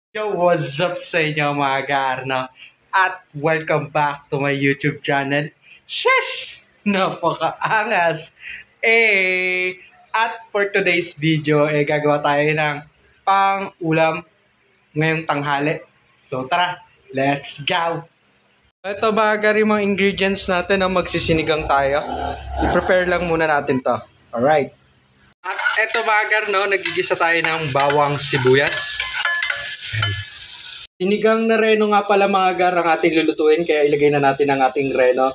Yo, what's up sa inyo mga Garno? At welcome back to my YouTube channel. Sheesh! Napakaangas! At for today's video, gagawa tayo ng pang-ulam ngayong tanghali. So tara, let's go! Ito mga gari, mga ingredients natin na magsisinigang tayo. I-prepare lang muna natin to. Alright. At ito mga Garno, nagigisa tayo ng bawang sibuyas. Sinigang na reno nga pala mga gar ang ating lulutuin, kaya ilagay na natin ang ating reno.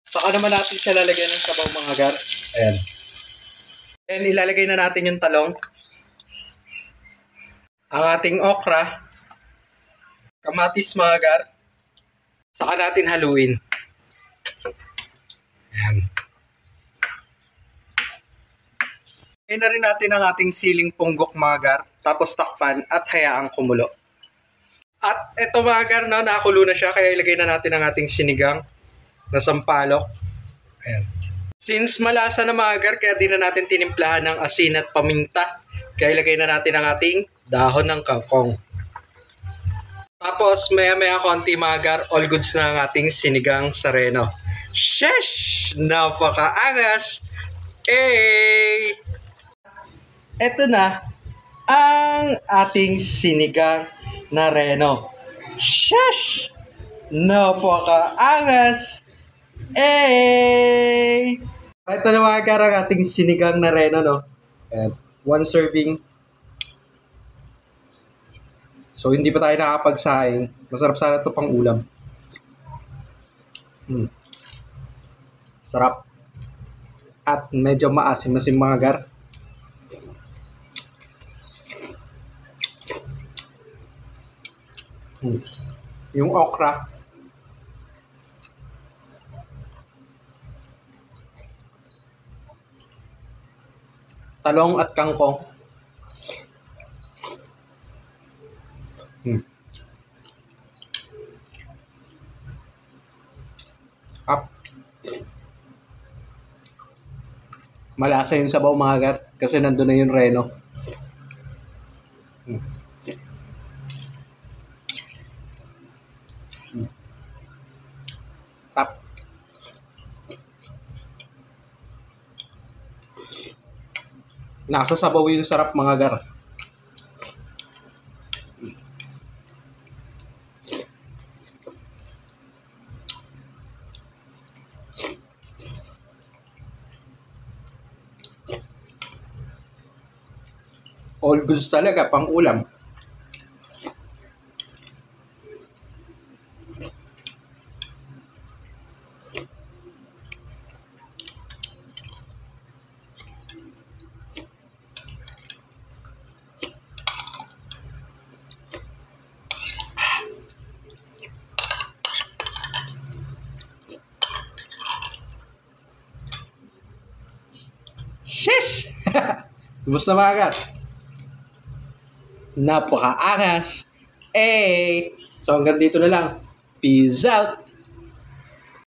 Saka naman natin siya lalagyan ng sabaw mga gar. Ayan. And ilalagay na natin yung talong. Ang ating okra. Kamatis mga gar. Saka natin haluin. Ayan. Ilagay na rin natin ang ating siling punggok mga gar. Tapos takpan at hayaang kumulo. At ito mga gar, nakakulo na siya, kaya ilagay na natin ang ating sinigang na sampalok. Ayan. Since malasa na mga gar, kaya di na natin tinimplahan ng asin at paminta. Kaya ilagay na natin ang ating dahon ng kangkong. Tapos maya-maya konti mga gar, all goods na ang ating sinigang sa reno. Sheesh! Napakaangas! Ito na ang ating sinigang na reno. Sheesh! Napakaangas! Ito na mga gar ang ating sinigang na reno, no? And 1 serving. So, hindi pa tayo nakapagsaing. Masarap sana ito pang ulam. Sarap. At medyo maasim-asim mga gar. Yung okra. Talong at kangkong. Up. Malasa yung sabaw mga gar kasi nandun na yung reno. Tap. Nasa sabaw yung sarap mga gar. All goods talaga pang ulam. Sheesh! Gusto mga gar? Napakaangas! So hanggang dito na lang. Peace out!